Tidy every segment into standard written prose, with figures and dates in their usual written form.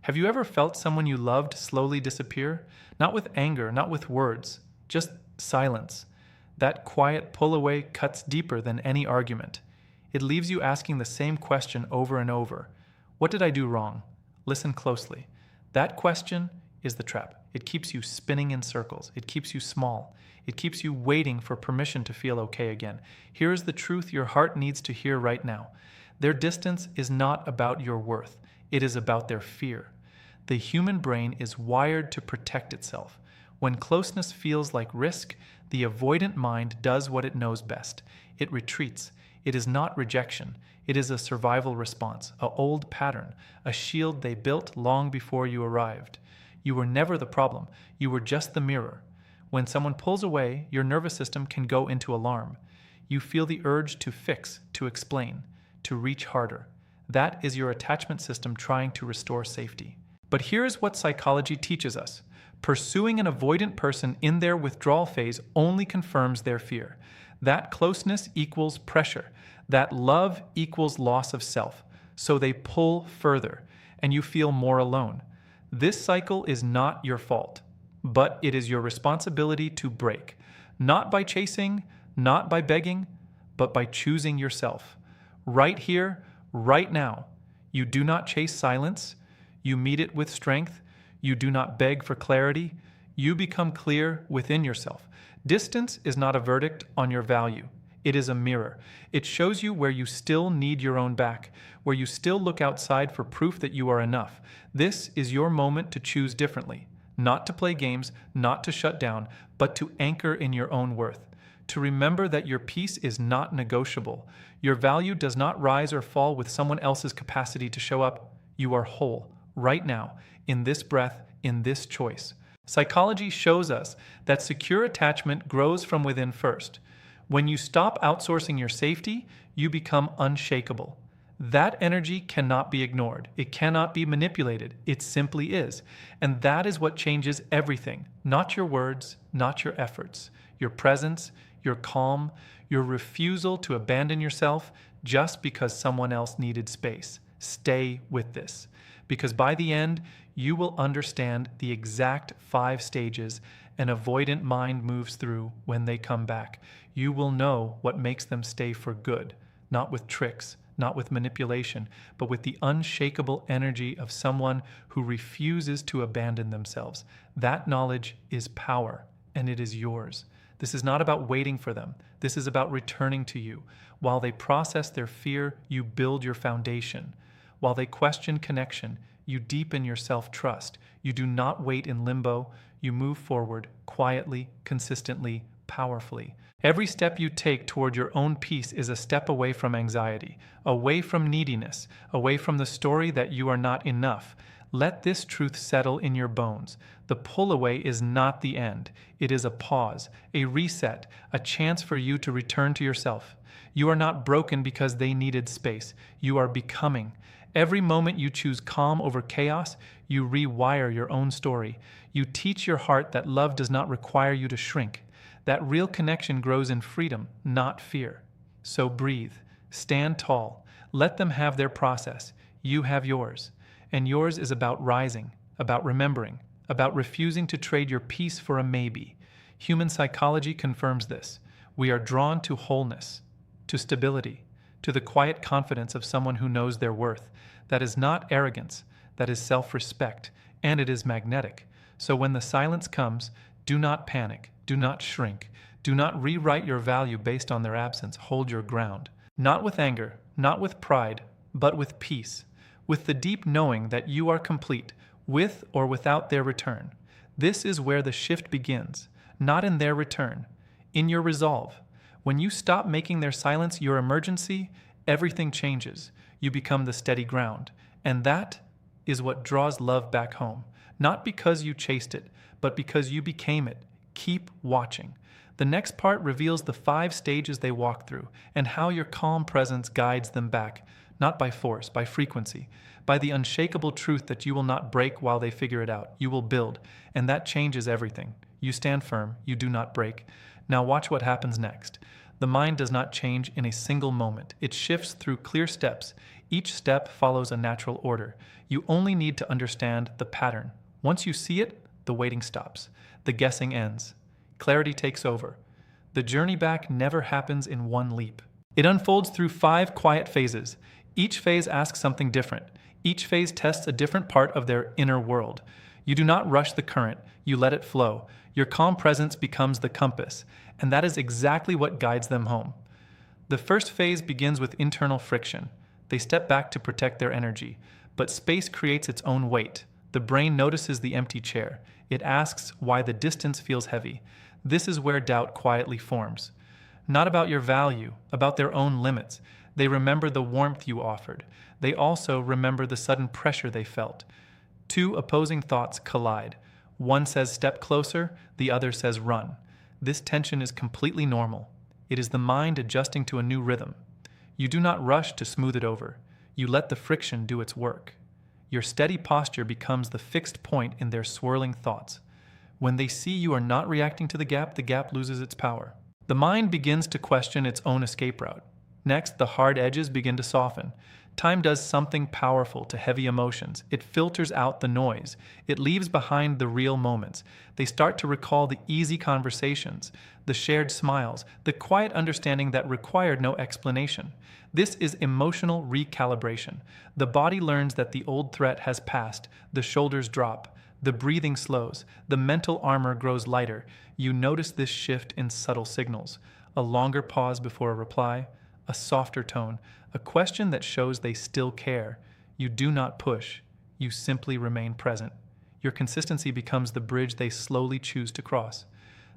Have you ever felt someone you loved slowly disappear? Not with anger, not with words, just silence. That quiet pull-away cuts deeper than any argument. It leaves you asking the same question over and over. What did I do wrong? Listen closely. That question is the trap. It keeps you spinning in circles. It keeps you small. It keeps you waiting for permission to feel okay again. Here is the truth your heart needs to hear right now. Their distance is not about your worth. It is about their fear. The human brain is wired to protect itself. When closeness feels like risk, the avoidant mind does what it knows best. It retreats. It is not rejection. It is a survival response, an old pattern, a shield they built long before you arrived. You were never the problem. You were just the mirror. When someone pulls away, your nervous system can go into alarm. You feel the urge to fix, to explain, to reach harder. That is your attachment system trying to restore safety. But here's what psychology teaches us. Pursuing an avoidant person in their withdrawal phase only confirms their fear. That closeness equals pressure. That love equals loss of self. So they pull further, and you feel more alone. This cycle is not your fault, but it is your responsibility to break. Not by chasing, not by begging, but by choosing yourself. Right here, right now. You do not chase silence. You meet it with strength. You do not beg for clarity. You become clear within yourself. Distance is not a verdict on your value. It is a mirror. It shows you where you still need your own back, where you still look outside for proof that you are enough. This is your moment to choose differently. Not to play games, not to shut down, but to anchor in your own worth. To remember that your peace is not negotiable. Your value does not rise or fall with someone else's capacity to show up. You are whole, right now, in this breath, in this choice. Psychology shows us that secure attachment grows from within first. When you stop outsourcing your safety, you become unshakable. That energy cannot be ignored. It cannot be manipulated. It simply is. And that is what changes everything. Not your words, not your efforts. Your presence, your calm, your refusal to abandon yourself just because someone else needed space. Stay with this. Because by the end, you will understand the exact 5 stages an avoidant mind moves through when they come back. You will know what makes them stay for good, not with tricks, not with manipulation, but with the unshakable energy of someone who refuses to abandon themselves. That knowledge is power, and it is yours. This is not about waiting for them. This is about returning to you. While they process their fear, you build your foundation. While they question connection, you deepen your self-trust. You do not wait in limbo. You move forward quietly, consistently, powerfully. Every step you take toward your own peace is a step away from anxiety, away from neediness, away from the story that you are not enough. Let this truth settle in your bones. The pull-away is not the end. It is a pause, a reset, a chance for you to return to yourself. You are not broken because they needed space. You are becoming. Every moment you choose calm over chaos, you rewire your own story. You teach your heart that love does not require you to shrink. That real connection grows in freedom, not fear. So breathe. Stand tall. Let them have their process. You have yours. And yours is about rising, about remembering, about refusing to trade your peace for a maybe. Human psychology confirms this. We are drawn to wholeness, to stability, to the quiet confidence of someone who knows their worth. That is not arrogance, that is self-respect, and it is magnetic. So when the silence comes, do not panic, do not shrink, do not rewrite your value based on their absence. Hold your ground. Not with anger, not with pride, but with peace, with the deep knowing that you are complete, with or without their return. This is where the shift begins, not in their return, in your resolve. When you stop making their silence your emergency, everything changes. You become the steady ground. And that is what draws love back home. Not because you chased it, but because you became it. Keep watching. The next part reveals the 5 stages they walk through and how your calm presence guides them back, not by force, by frequency, by the unshakable truth that you will not break while they figure it out. You will build, and that changes everything. You stand firm, you do not break. Now watch what happens next. The mind does not change in a single moment. It shifts through clear steps. Each step follows a natural order. You only need to understand the pattern. Once you see it, the waiting stops. The guessing ends. Clarity takes over. The journey back never happens in one leap. It unfolds through 5 quiet phases. Each phase asks something different. Each phase tests a different part of their inner world. You do not rush the current, you let it flow. Your calm presence becomes the compass, and that is exactly what guides them home. The first phase begins with internal friction. They step back to protect their energy, but space creates its own weight. The brain notices the empty chair. It asks why the distance feels heavy. This is where doubt quietly forms. Not about your value, about their own limits. They remember the warmth you offered. They also remember the sudden pressure they felt. 2 opposing thoughts collide. One says step closer, the other says run. This tension is completely normal. It is the mind adjusting to a new rhythm. You do not rush to smooth it over. You let the friction do its work. Your steady posture becomes the fixed point in their swirling thoughts. When they see you are not reacting to the gap loses its power. The mind begins to question its own escape route. Next, the hard edges begin to soften. Time does something powerful to heavy emotions. It filters out the noise. It leaves behind the real moments. They start to recall the easy conversations, the shared smiles, the quiet understanding that required no explanation. This is emotional recalibration. The body learns that the old threat has passed. The shoulders drop. The breathing slows. The mental armor grows lighter. You notice this shift in subtle signals. A longer pause before a reply. A softer tone, a question that shows they still care. You do not push. You simply remain present. Your consistency becomes the bridge they slowly choose to cross.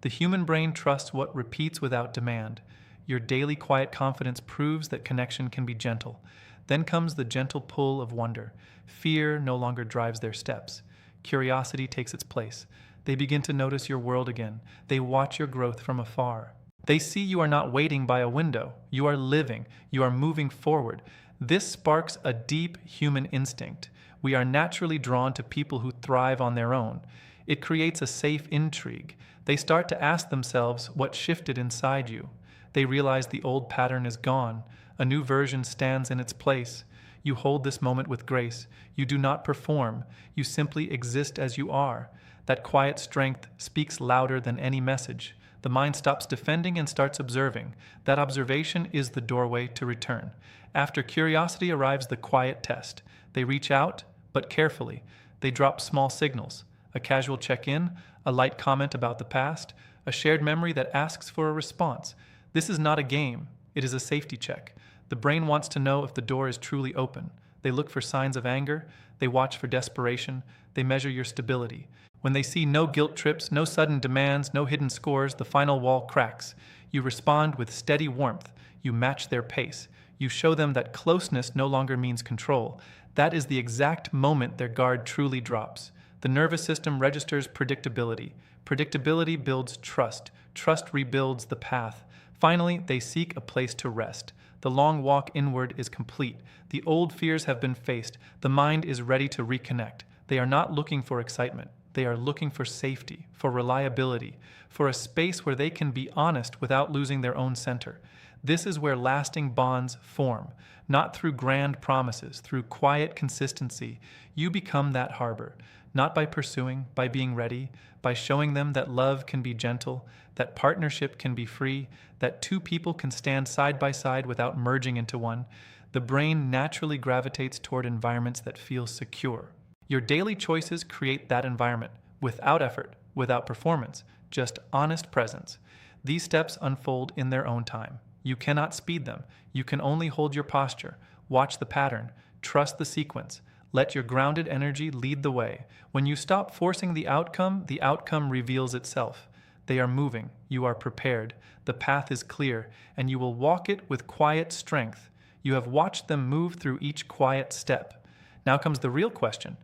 The human brain trusts what repeats without demand. Your daily quiet confidence proves that connection can be gentle. Then comes the gentle pull of wonder. Fear no longer drives their steps. Curiosity takes its place. They begin to notice your world again. They watch your growth from afar. They see you are not waiting by a window. You are living. You are moving forward. This sparks a deep human instinct. We are naturally drawn to people who thrive on their own. It creates a safe intrigue. They start to ask themselves what shifted inside you. They realize the old pattern is gone. A new version stands in its place. You hold this moment with grace. You do not perform. You simply exist as you are. That quiet strength speaks louder than any message. The mind stops defending and starts observing. That observation is the doorway to return. After curiosity arrives the quiet test. They reach out, but carefully. They drop small signals. A casual check-in, a light comment about the past, a shared memory that asks for a response. This is not a game. It is a safety check. The brain wants to know if the door is truly open. They look for signs of anger. They watch for desperation. They measure your stability. When they see no guilt trips, no sudden demands, no hidden scores, the final wall cracks. You respond with steady warmth. You match their pace. You show them that closeness no longer means control. That is the exact moment their guard truly drops. The nervous system registers predictability. Predictability builds trust. Trust rebuilds the path. Finally, they seek a place to rest. The long walk inward is complete. The old fears have been faced. The mind is ready to reconnect. They are not looking for excitement. They are looking for safety, for reliability, for a space where they can be honest without losing their own center. This is where lasting bonds form, not through grand promises, through quiet consistency. You become that harbor, not by pursuing, by being ready, by showing them that love can be gentle, that partnership can be free, that 2 people can stand side by side without merging into one. The brain naturally gravitates toward environments that feel secure. Your daily choices create that environment, without effort, without performance, just honest presence. These steps unfold in their own time. You cannot speed them. You can only hold your posture, watch the pattern, trust the sequence. Let your grounded energy lead the way. When you stop forcing the outcome reveals itself. They are moving. You are prepared. The path is clear, and you will walk it with quiet strength. You have watched them move through each quiet step. Now comes the real question.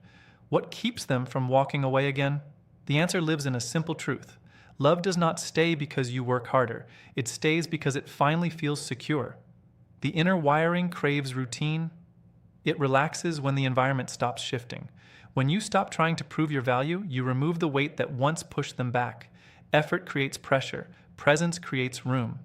What keeps them from walking away again? The answer lives in a simple truth. Love does not stay because you work harder. It stays because it finally feels secure. The inner wiring craves routine. It relaxes when the environment stops shifting. When you stop trying to prove your value, you remove the weight that once pushed them back. Effort creates pressure. Presence creates room.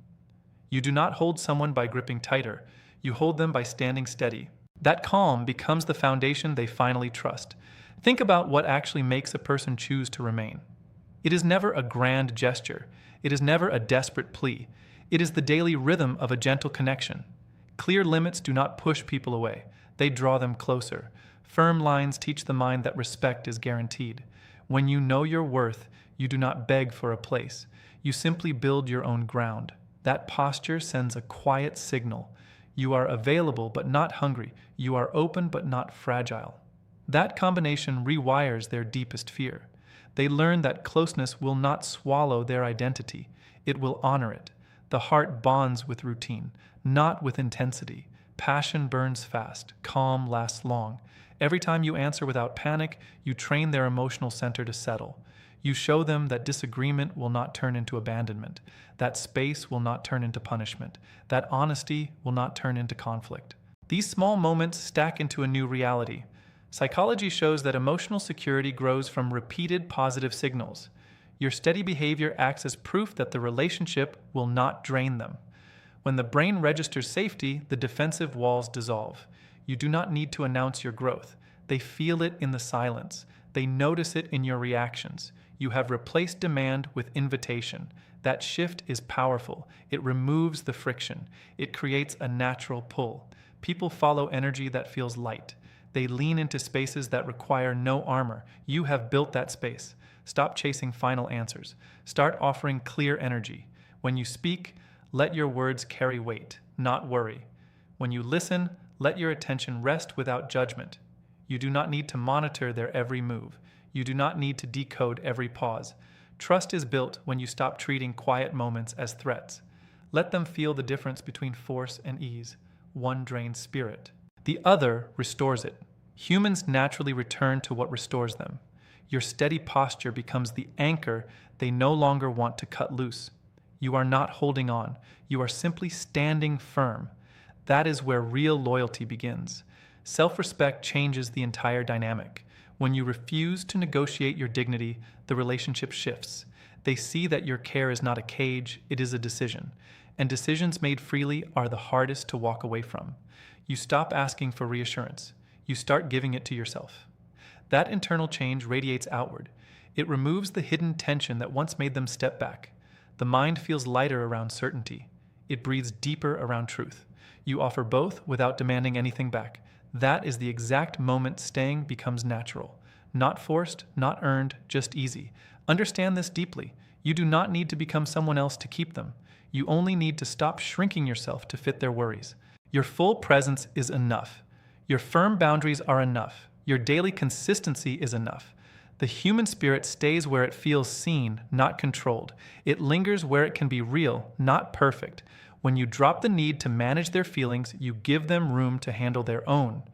You do not hold someone by gripping tighter. You hold them by standing steady. That calm becomes the foundation they finally trust. Think about what actually makes a person choose to remain. It is never a grand gesture. It is never a desperate plea. It is the daily rhythm of a gentle connection. Clear limits do not push people away. They draw them closer. Firm lines teach the mind that respect is guaranteed. When you know your worth, you do not beg for a place. You simply build your own ground. That posture sends a quiet signal. You are available but not hungry. You are open but not fragile. That combination rewires their deepest fear. They learn that closeness will not swallow their identity. It will honor it. The heart bonds with routine, not with intensity. Passion burns fast. Calm lasts long. Every time you answer without panic, you train their emotional center to settle. You show them that disagreement will not turn into abandonment, that space will not turn into punishment, that honesty will not turn into conflict. These small moments stack into a new reality. Psychology shows that emotional security grows from repeated positive signals. Your steady behavior acts as proof that the relationship will not drain them. When the brain registers safety, the defensive walls dissolve. You do not need to announce your growth. They feel it in the silence. They notice it in your reactions. You have replaced demand with invitation. That shift is powerful. It removes the friction. It creates a natural pull. People follow energy that feels light. They lean into spaces that require no armor. You have built that space. Stop chasing final answers. Start offering clear energy. When you speak, let your words carry weight, not worry. When you listen, let your attention rest without judgment. You do not need to monitor their every move. You do not need to decode every pause. Trust is built when you stop treating quiet moments as threats. Let them feel the difference between force and ease. One drains spirit. The other restores it. Humans naturally return to what restores them. Your steady posture becomes the anchor they no longer want to cut loose. You are not holding on. You are simply standing firm. That is where real loyalty begins. Self-respect changes the entire dynamic. When you refuse to negotiate your dignity, the relationship shifts. They see that your care is not a cage, it is a decision. And decisions made freely are the hardest to walk away from. You stop asking for reassurance. You start giving it to yourself. That internal change radiates outward. It removes the hidden tension that once made them step back. The mind feels lighter around certainty. It breathes deeper around truth. You offer both without demanding anything back. That is the exact moment staying becomes natural. Not forced, not earned, just easy. Understand this deeply. You do not need to become someone else to keep them. You only need to stop shrinking yourself to fit their worries. Your full presence is enough. Your firm boundaries are enough. Your daily consistency is enough. The human spirit stays where it feels seen, not controlled. It lingers where it can be real, not perfect. When you drop the need to manage their feelings, you give them room to handle their own.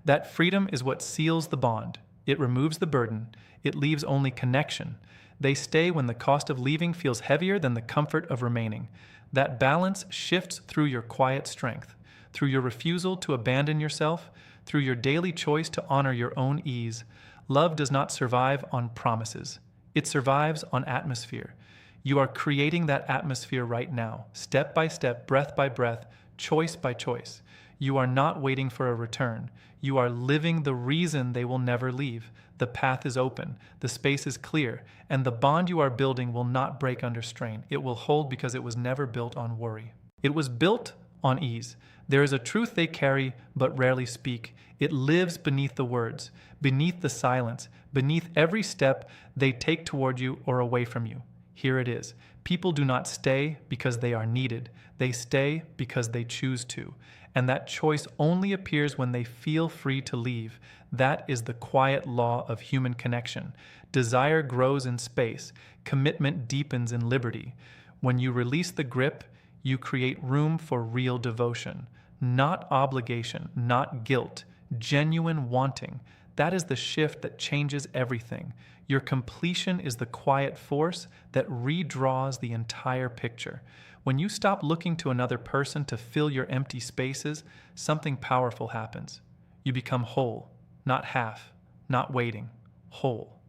That freedom is what seals the bond. It removes the burden. It leaves only connection. They stay when the cost of leaving feels heavier than the comfort of remaining. That balance shifts through your quiet strength, through your refusal to abandon yourself, through your daily choice to honor your own ease. Love does not survive on promises. It survives on atmosphere. You are creating that atmosphere right now, step by step, breath by breath, choice by choice. You are not waiting for a return. You are living the reason they will never leave. The path is open, the space is clear, and the bond you are building will not break under strain. It will hold because it was never built on worry. It was built on ease. There is a truth they carry but rarely speak. It lives beneath the words, beneath the silence, beneath every step they take toward you or away from you. Here it is. People do not stay because they are needed. They stay because they choose to. And that choice only appears when they feel free to leave. That is the quiet law of human connection. Desire grows in space. Commitment deepens in liberty. When you release the grip, you create room for real devotion. Not obligation, not guilt, genuine wanting. That is the shift that changes everything. Your completion is the quiet force that redraws the entire picture. When you stop looking to another person to fill your empty spaces, something powerful happens. You become whole, not half, not waiting, whole.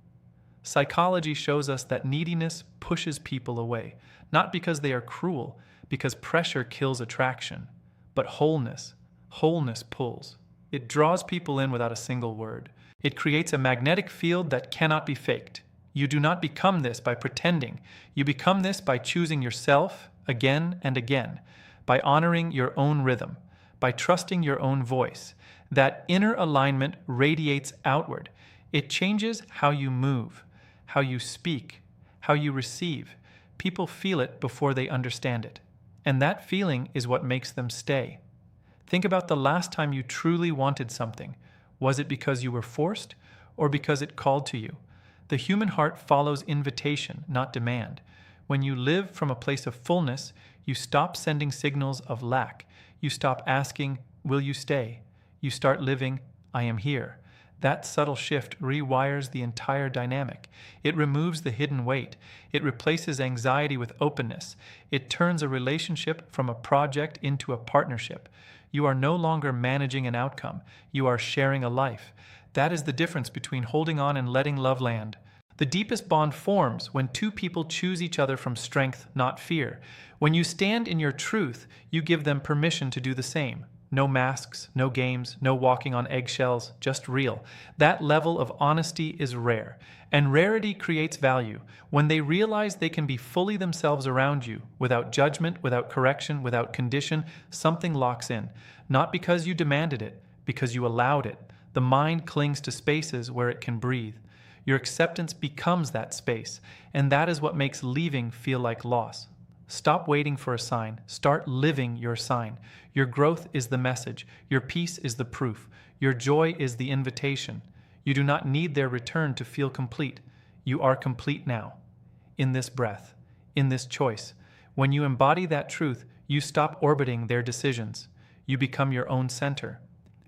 Psychology shows us that neediness pushes people away, not because they are cruel, because pressure kills attraction. But wholeness pulls. It draws people in without a single word. It creates a magnetic field that cannot be faked. You do not become this by pretending. You become this by choosing yourself again and again, by honoring your own rhythm, by trusting your own voice. That inner alignment radiates outward. It changes how you move, how you speak, how you receive. People feel it before they understand it. And that feeling is what makes them stay. Think about the last time you truly wanted something. Was it because you were forced or because it called to you? The human heart follows invitation, not demand. When you live from a place of fullness, you stop sending signals of lack. You stop asking, will you stay? You start living, I am here. That subtle shift rewires the entire dynamic. It removes the hidden weight. It replaces anxiety with openness. It turns a relationship from a project into a partnership. You are no longer managing an outcome. You are sharing a life. That is the difference between holding on and letting love land. The deepest bond forms when two people choose each other from strength, not fear. When you stand in your truth, you give them permission to do the same. No masks, no games, no walking on eggshells, just real. That level of honesty is rare, and rarity creates value. When they realize they can be fully themselves around you, without judgment, without correction, without condition, something locks in. Not because you demanded it, because you allowed it. The mind clings to spaces where it can breathe. Your acceptance becomes that space, and that is what makes leaving feel like loss. Stop waiting for a sign. Start living your sign. Your growth is the message. Your peace is the proof. Your joy is the invitation. You do not need their return to feel complete. You are complete now. In this breath, in this choice. When you embody that truth, you stop orbiting their decisions. You become your own center.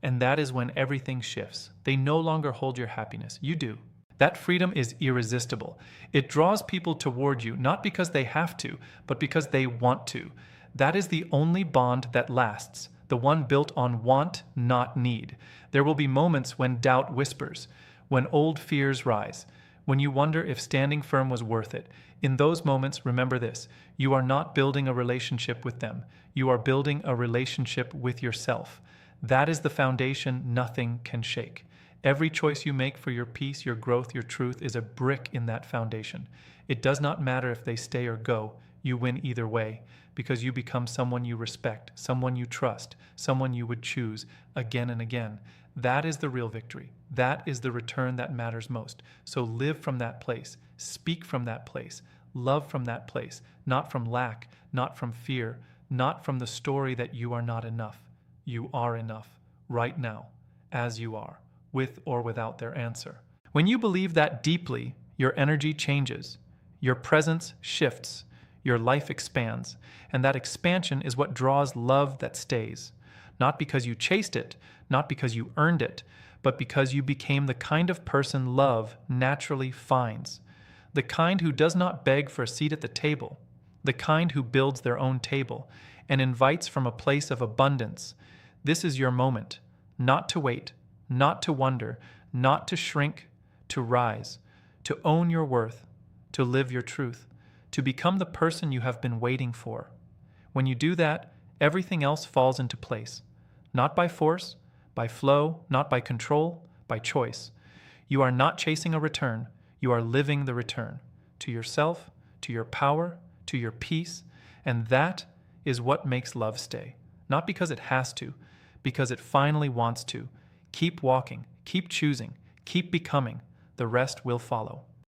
And that is when everything shifts. They no longer hold your happiness. You do. That freedom is irresistible. It draws people toward you, not because they have to, but because they want to. That is the only bond that lasts, the one built on want, not need. There will be moments when doubt whispers, when old fears rise, when you wonder if standing firm was worth it. In those moments, remember this: you are not building a relationship with them. You are building a relationship with yourself. That is the foundation nothing can shake. Every choice you make for your peace, your growth, your truth is a brick in that foundation. It does not matter if they stay or go. You win either way, because you become someone you respect, someone you trust, someone you would choose again and again. That is the real victory. That is the return that matters most. So live from that place. Speak from that place. Love from that place. Not from lack, not from fear, not from the story that you are not enough. You are enough, right now, as you are, with or without their answer. When you believe that deeply, your energy changes, your presence shifts, your life expands, and that expansion is what draws love that stays. Not because you chased it, not because you earned it, but because you became the kind of person love naturally finds. The kind who does not beg for a seat at the table, the kind who builds their own table and invites from a place of abundance. This is your moment, not to wait, not to wonder, not to shrink, to rise, to own your worth, to live your truth, to become the person you have been waiting for. When you do that, everything else falls into place. Not by force, by flow, not by control, by choice. You are not chasing a return, you are living the return to yourself, to your power, to your peace, and that is what makes love stay. Not because it has to, because it finally wants to. Keep walking, keep choosing, keep becoming. The rest will follow.